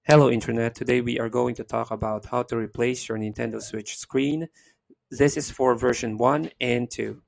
Hello Internet, today we are going to talk about how to replace your Nintendo Switch screen. This is for version 1 and 2.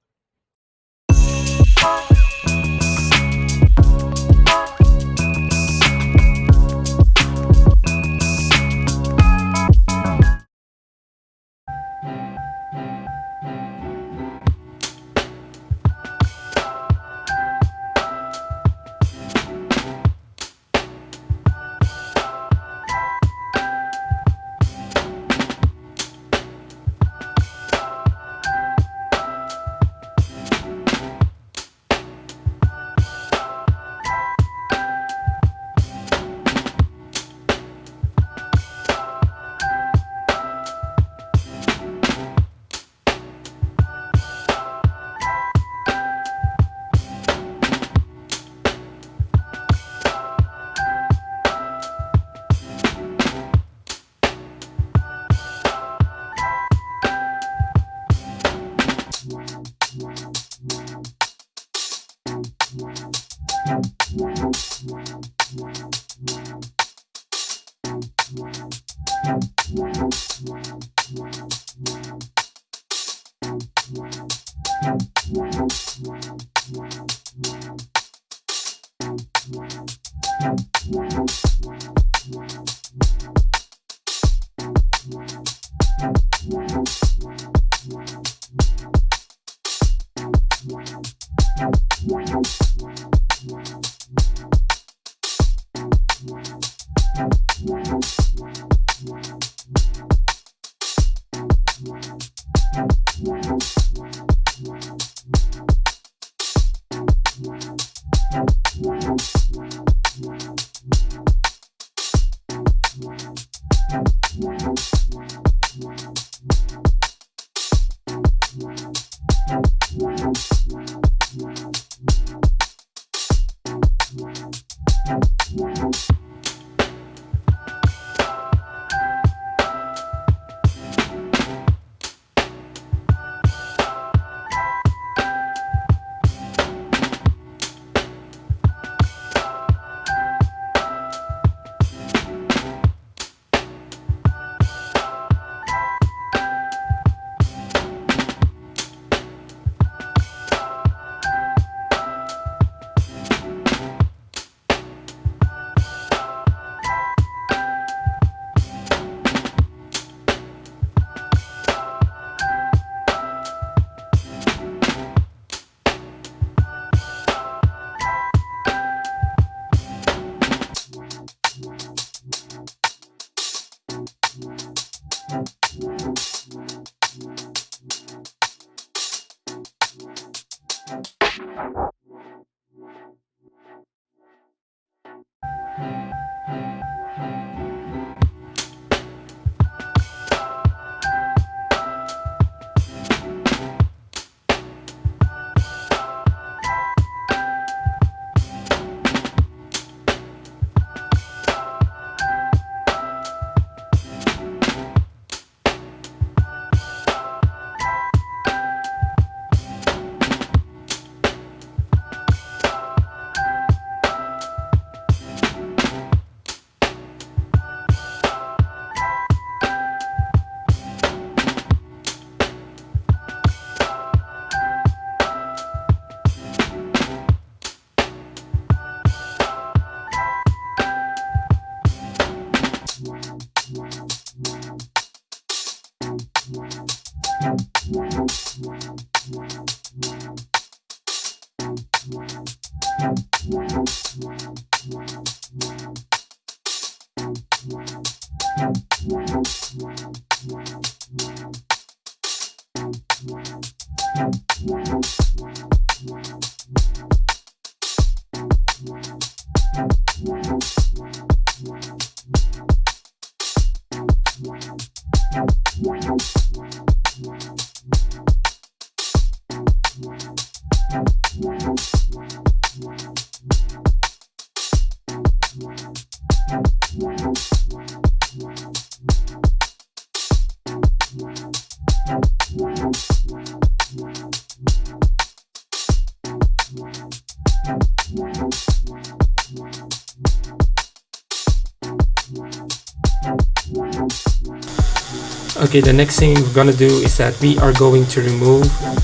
Okay, the next thing we're gonna do is that we are going to remove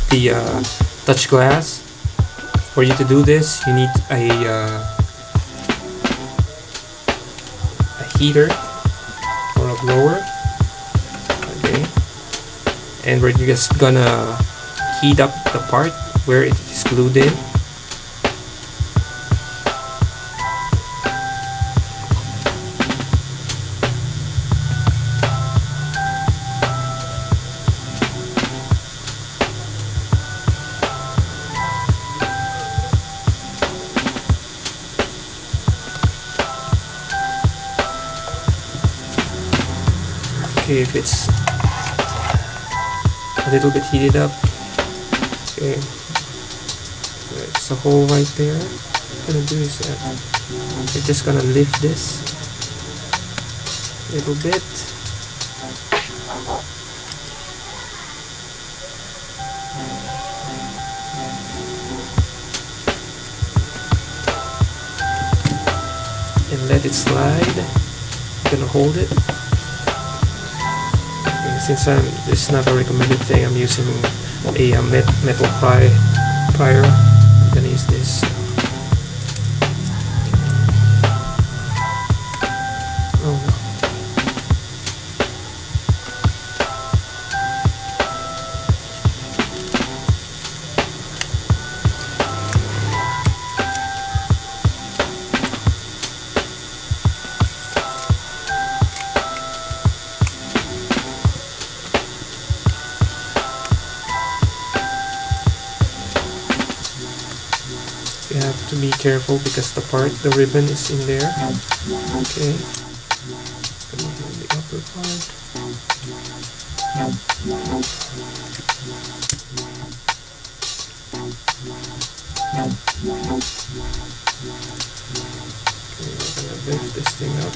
the touch glass. For you to do this, you need a heater or a blower. Okay, and we're just gonna heat up the part where it is glued in. Okay, if it's a little bit heated up, okay, there's a hole right there. What I'm gonna do is that we're just gonna lift this a little bit. And let it slide. I'm gonna hold it. Okay, since this is not a recommended thing, I'm using a metal plier. I'm gonna use this. Oh no. You have to be careful because the ribbon is in there. Okay. Come on, the upper part. Okay, we're gonna lift this thing up.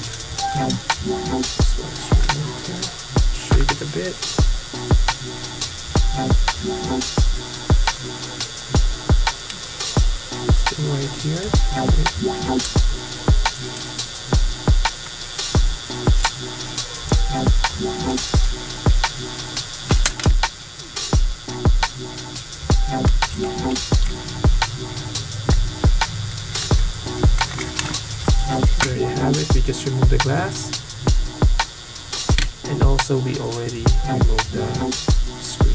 Shake it a bit. Right here. There you have it. We just removed the glass, and also we already removed the screen.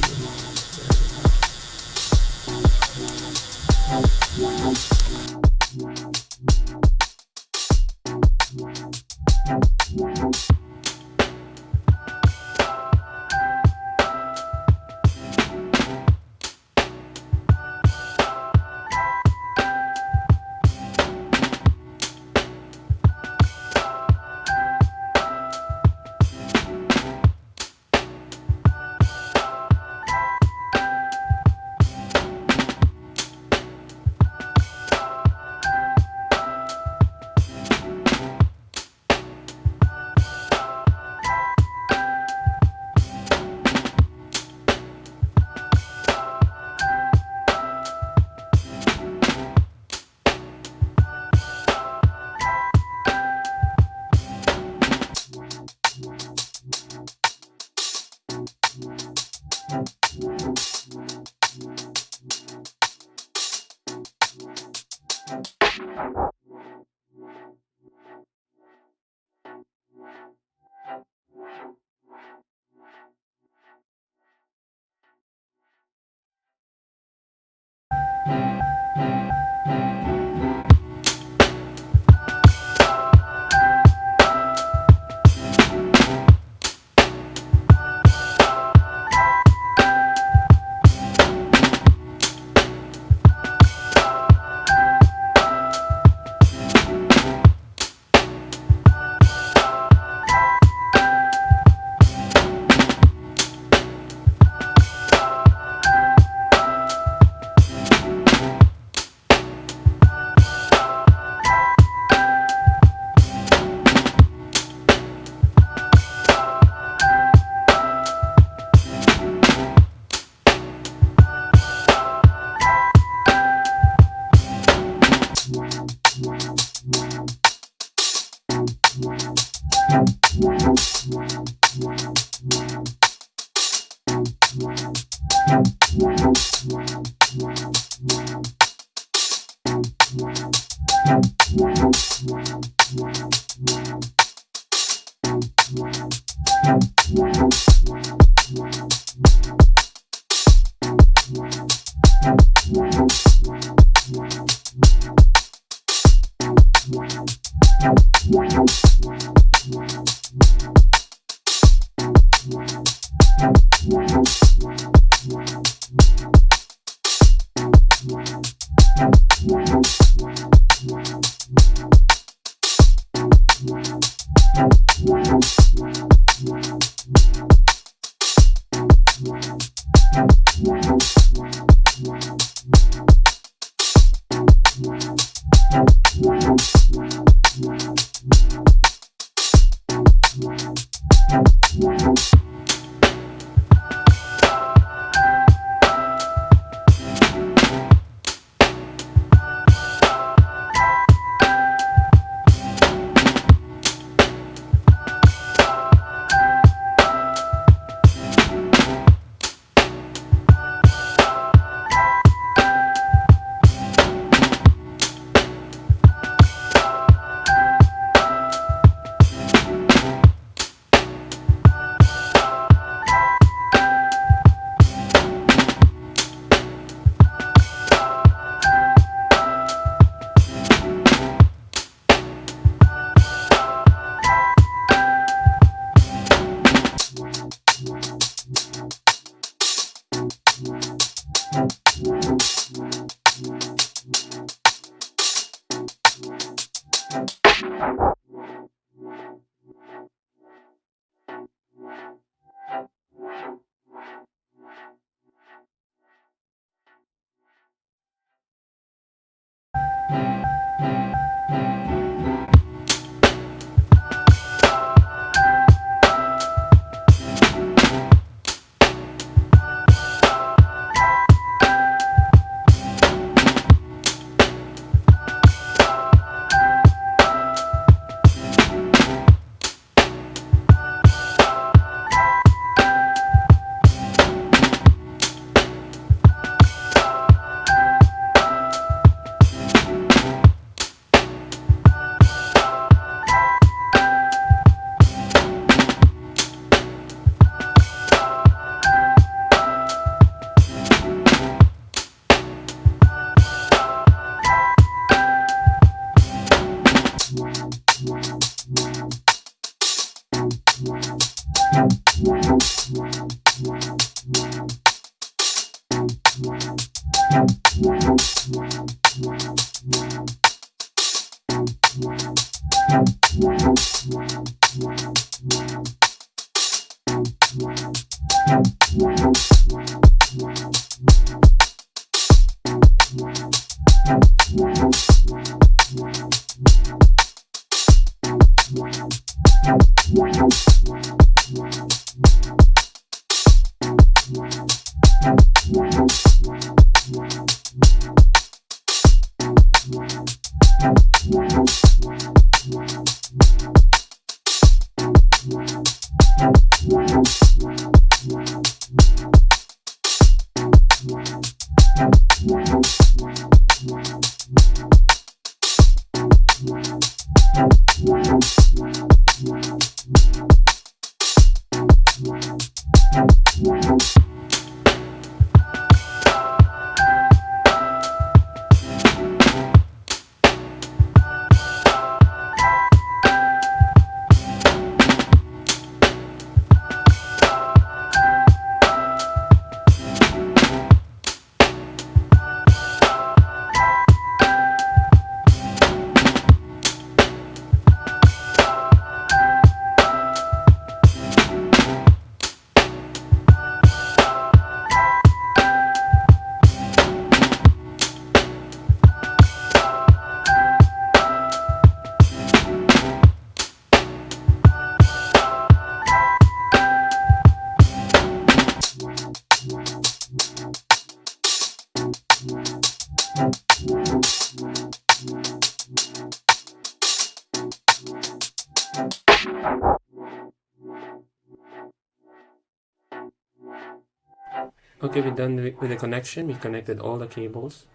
Okay, we're done with the connection. We connected all the cables.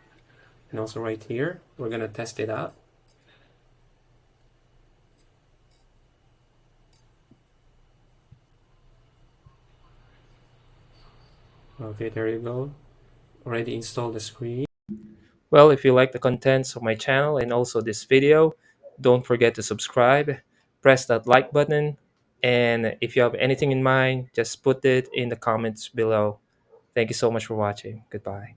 And also right here, we're gonna test it out. Okay, there you go. Already installed the screen. Well, if you like the contents of my channel and also this video, don't forget to subscribe, press that like button, and if you have anything in mind, just put it in the comments below. Thank you so much for watching. Goodbye.